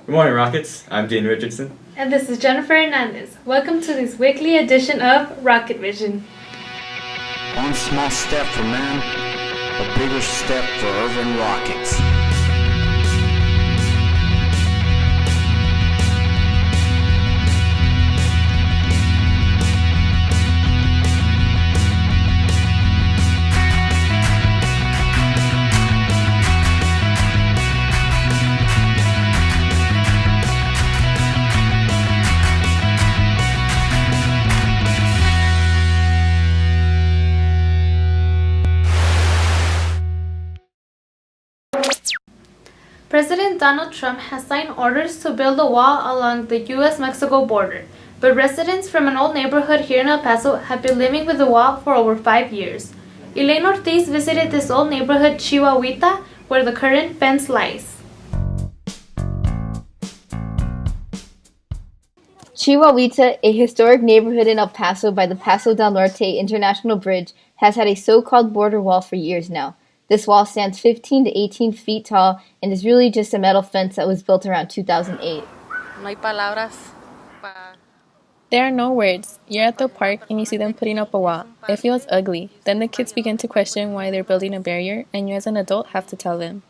Good morning, Rockets. I'm Dean Richardson. And this is Jennifer Hernandez. Welcome to this weekly edition of Rocket Vision. One small step for man, a bigger step for Irvin Rockets. President Donald Trump has signed orders to build a wall along the U.S.-Mexico border, but residents from an old neighborhood here in El Paso have been living with the wall for over 5 years. Elaine Ortiz visited this old neighborhood, Chihuahuita, where the current fence lies. Chihuahuita, a historic neighborhood in El Paso by the Paso del Norte International Bridge, has had a so-called border wall for years now. This wall stands 15 to 18 feet tall and is really just a metal fence that was built around 2008. No hay palabras. There are no words. You're at the park and you see them putting up a wall. It feels ugly. Then the kids begin to question why they're building a barrier, and you as an adult have to tell them.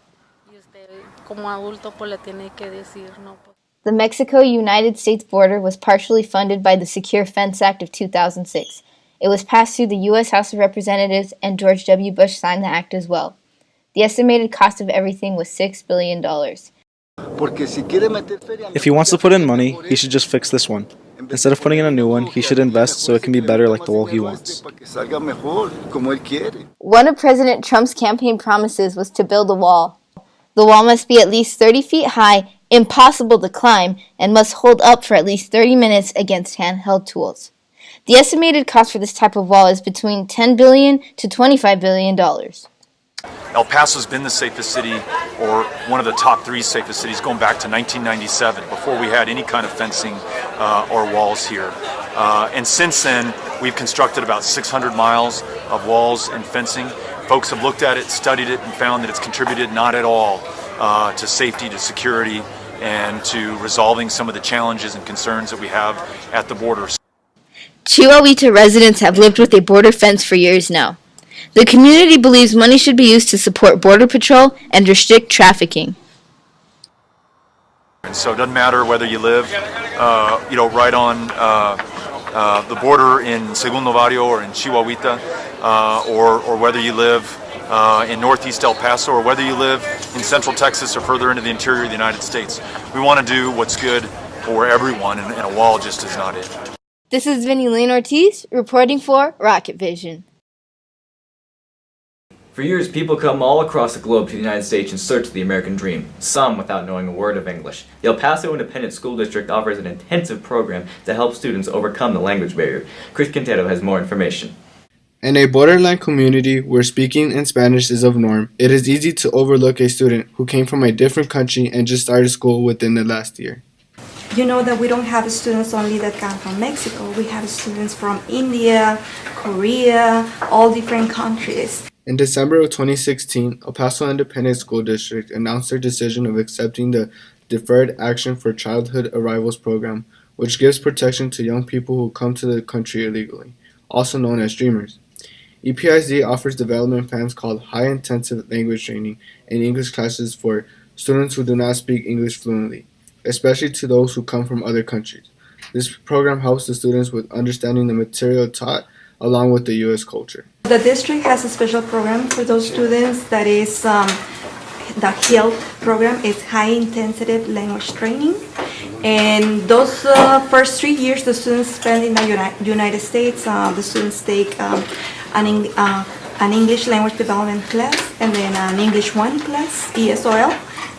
The Mexico-United States border was partially funded by the Secure Fence Act of 2006. It was passed through the U.S. House of Representatives, and George W. Bush signed the act as well. The estimated cost of everything was $6 billion. If he wants to put in money, he should just fix this one. Instead of putting in a new one, he should invest so it can be better like the wall he wants. One of President Trump's campaign promises was to build a wall. The wall must be at least 30 feet high, impossible to climb, and must hold up for at least 30 minutes against handheld tools. The estimated cost for this type of wall is between $10 billion to $25 billion. El Paso's been the safest city, or one of the top 3 safest cities, going back to 1997, before we had any kind of fencing or walls here. And since then, we've constructed about 600 miles of walls and fencing. Folks have looked at it, studied it, and found that it's contributed not at all to safety, to security, and to resolving some of the challenges and concerns that we have at the border. Chihuahuita residents have lived with a border fence for years now. The community believes money should be used to support Border Patrol and restrict trafficking. And so it doesn't matter whether you live, right on the border in Segundo Barrio or in Chihuahuita, or whether you live in northeast El Paso, or whether you live in central Texas or further into the interior of the United States. We want to do what's good for everyone, and a wall just is not it. This is Vinny Elaine Ortiz reporting for Rocket Vision. For years, people come all across the globe to the United States in search of the American dream, some without knowing a word of English. The El Paso Independent School District offers an intensive program to help students overcome the language barrier. Chris Quintero has more information. In a borderland community where speaking in Spanish is of norm, it is easy to overlook a student who came from a different country and just started school within the last year. You know that we don't have students only that come from Mexico. We have students from India, Korea, all different countries. In December of 2016, El Paso Independent School District announced their decision of accepting the Deferred Action for Childhood Arrivals program, which gives protection to young people who come to the country illegally, also known as Dreamers. EPIZ offers development plans called High Intensive Language Training and English classes for students who do not speak English fluently, especially to those who come from other countries. This program helps the students with understanding the material taught along with the U.S. culture. The district has a special program for those students that is the HILT program. Is High Intensive Language Training. And those first 3 years the students spend in the United States. The students take an English language development class, and then an English 1 class, ESOL,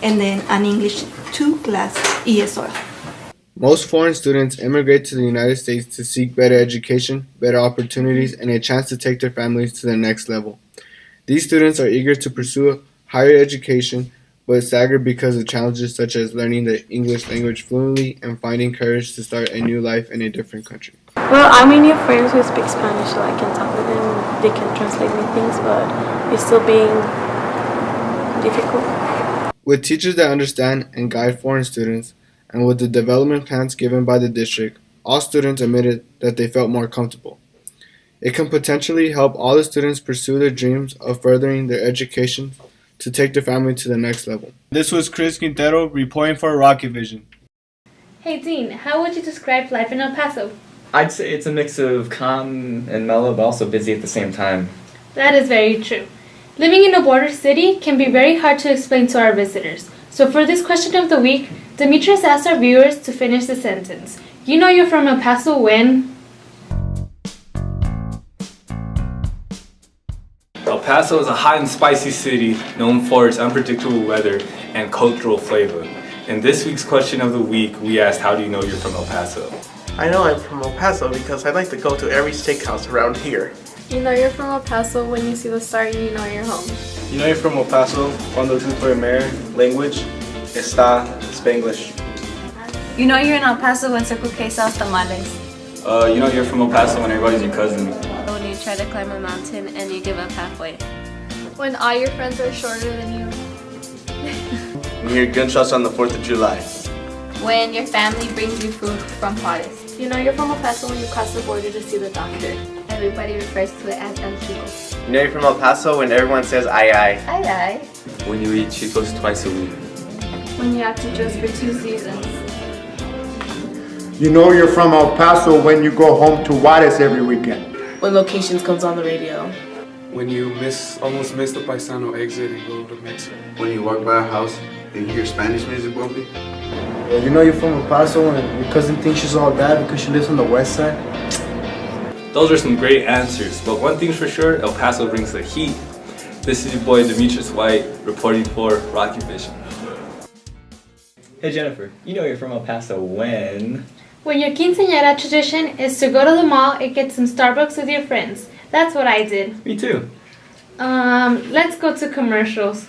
and then an English 2 class, ESOL. Most foreign students immigrate to the United States to seek better education, better opportunities, and a chance to take their families to the next level. These students are eager to pursue higher education, but stagger because of challenges such as learning the English language fluently and finding courage to start a new life in a different country. Well, I may need friends who speak Spanish so I can talk with them. They can translate me things, but it's still being difficult. With teachers that understand and guide foreign students, and with the development plans given by the district, all students admitted that they felt more comfortable. It can potentially help all the students pursue their dreams of furthering their education to take their family to the next level. This was Chris Quintero reporting for Rocket Vision. Hey Dean, how would you describe life in El Paso? I'd say it's a mix of calm and mellow, but also busy at the same time. That is very true. Living in a border city can be very hard to explain to our visitors. So for this question of the week, Demetrius asked our viewers to finish the sentence. You know you're from El Paso when... El Paso is a hot and spicy city known for its unpredictable weather and cultural flavor. In this week's question of the week, we asked, how do you know you're from El Paso? I know I'm from El Paso because I like to go to every steakhouse around here. You know you're from El Paso when you see the star and you know you're home. You know you're from El Paso cuando tu primer language está Spanglish. You know you're in El Paso when Circle K sells tamales. You know you're from El Paso when everybody's your cousin. When you try to climb a mountain and you give up halfway. When all your friends are shorter than you. You hear gunshots on the 4th of July. When your family brings you food from Juarez. You know you're from El Paso when you cross the border to see the doctor. Everybody refers to it as El Chico. You know you're from El Paso when everyone says aye aye. Aye aye. When you eat Chicos twice a week. When you have to dress for 2 seasons. You know you're from El Paso when you go home to Juarez every weekend. When Locations comes on the radio. When you almost miss the Paisano exit and go to Mexico. When you walk by a house and you hear Spanish music bumping. You know you're from El Paso and your cousin thinks she's all bad because she lives on the west side. Those are some great answers, but one thing's for sure, El Paso brings the heat. This is your boy Demetrius White reporting for Rocky Vision. Hey Jennifer, you know you're from El Paso when your quinceañera tradition is to go to the mall and get some Starbucks with your friends. That's what I did. Me too. Let's go to commercials.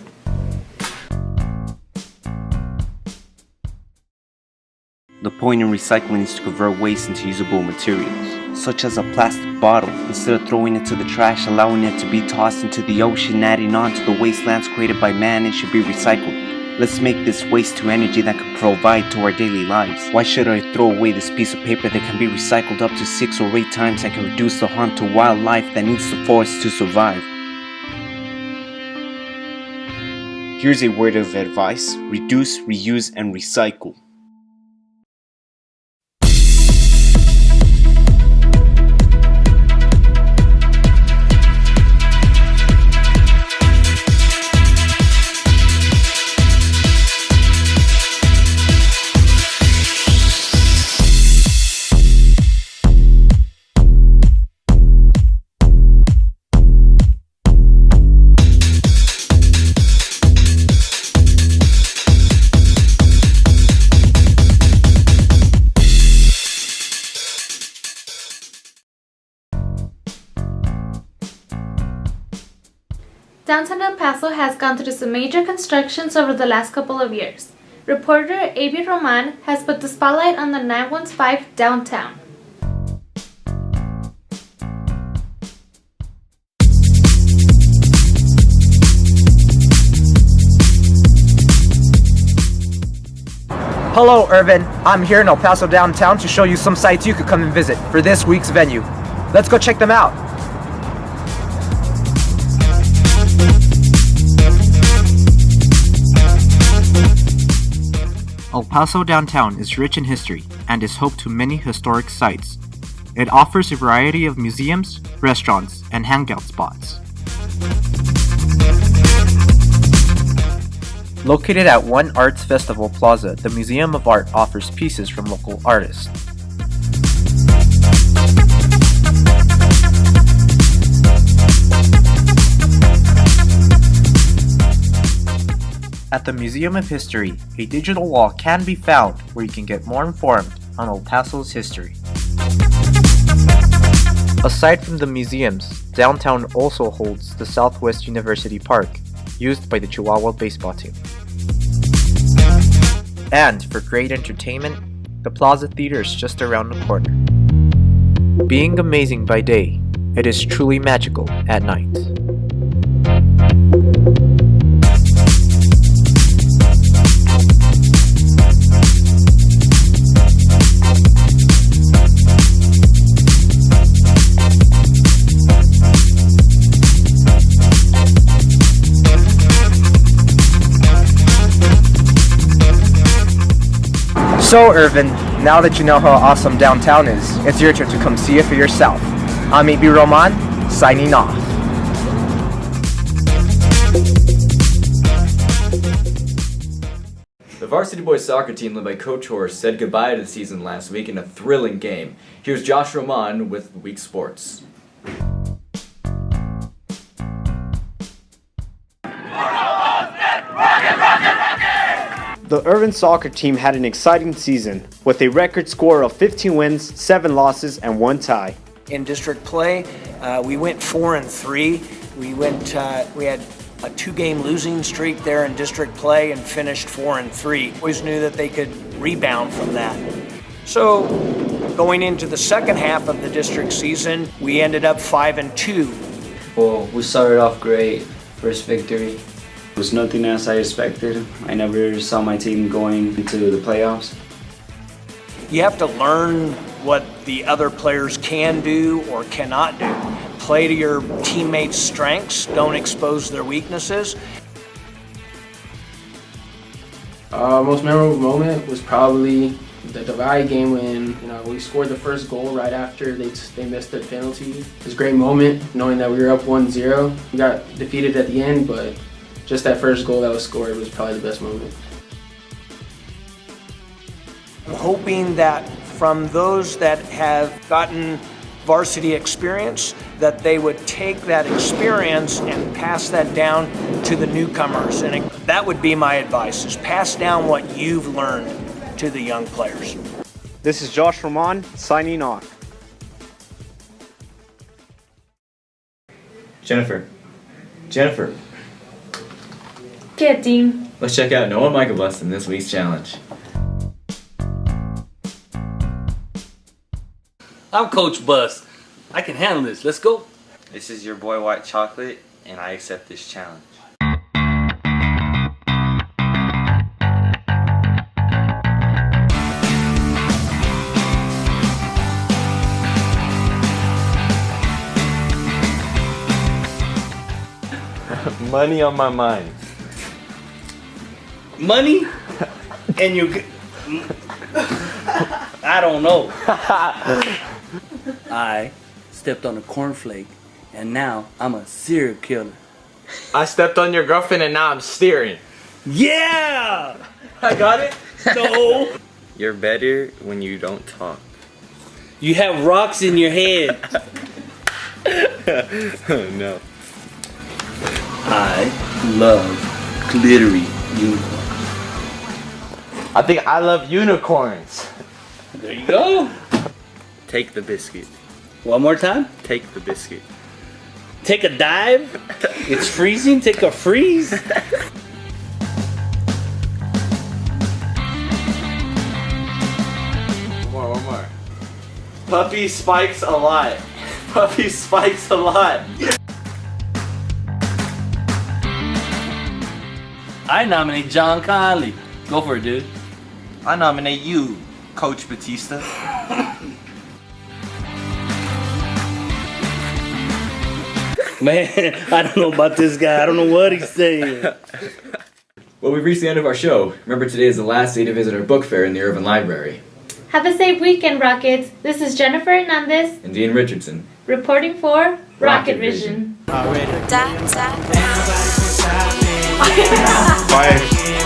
The point in recycling is to convert waste into usable materials, such as a plastic bottle. Instead of throwing it to the trash, allowing it to be tossed into the ocean, adding on to the wastelands created by man, it should be recycled. Let's make this waste to energy that can provide to our daily lives. Why should I throw away this piece of paper that can be recycled up to 6 or 8 times and can reduce the harm to wildlife that needs the forest to survive? Here's a word of advice: reduce, reuse, and recycle. Downtown El Paso has gone through some major constructions over the last couple of years. Reporter A.B. Roman has put the spotlight on the 915 downtown. Hello, Irvin. I'm here in El Paso downtown to show you some sites you could come and visit for this week's venue. Let's go check them out. El Paso downtown is rich in history and is home to many historic sites. It offers a variety of museums, restaurants, and hangout spots. Located at One Arts Festival Plaza, the Museum of Art offers pieces from local artists. At the Museum of History, a digital wall can be found where you can get more informed on El Paso's history. Aside from the museums, downtown also holds the Southwest University Park, used by the Chihuahua baseball team. And for great entertainment, the Plaza Theater is just around the corner. Being amazing by day, it is truly magical at night. So, Irvin, now that you know how awesome downtown is, it's your turn to come see it for yourself. I'm A.B. Roman, signing off. The varsity boys soccer team led by Coach Horst said goodbye to the season last week in a thrilling game. Here's Josh Roman with Week Sports. The Irvin soccer team had an exciting season with a record score of 15 wins, 7 losses, and 1 tie. In district play, we went 4-3. We had a 2-game losing streak there in district play and finished 4-3. Always knew that they could rebound from that. So going into the second half of the district season, we ended up 5-2. Well, we started off great. First victory. It was nothing as I expected. I never saw my team going into the playoffs. You have to learn what the other players can do or cannot do. Play to your teammates' strengths, don't expose their weaknesses. Most memorable moment was probably the Divide game when we scored the first goal right after they missed the penalty. It was a great moment knowing that we were up 1-0. We got defeated at the end, but just that first goal that was scored was probably the best moment. I'm hoping that from those that have gotten varsity experience, that they would take that experience and pass that down to the newcomers. And that would be my advice, is pass down what you've learned to the young players. This is Josh Roman, signing off. Jennifer. Get Dean. Let's check out Noah Michaelbus in this week's challenge. I'm Coach Bus. I can handle this. Let's go. This is your boy White Chocolate, and I accept this challenge. Money on my mind. Money? And you... I don't know. I stepped on a cornflake, and now I'm a serial killer. I stepped on your girlfriend and now I'm steering. Yeah! I got it? No. You're better when you don't talk. You have rocks in your head. No. I love glittery unicorns. I think I love unicorns. There you go. Take the biscuit. One more time. Take the biscuit. Take a dive. It's freezing. Take a freeze. One more. Puppy spikes a lot. Puppy spikes a lot. I nominate John Conley. Go for it, dude. I nominate you, Coach Batista. Man, I don't know about this guy. I don't know what he's saying. Well, we've reached the end of our show. Remember, today is the last day to visit our book fair in the Irvin Library. Have a safe weekend, Rockets. This is Jennifer Hernandez And Dean Richardson. reporting for Rocket Vision. Already. Bye.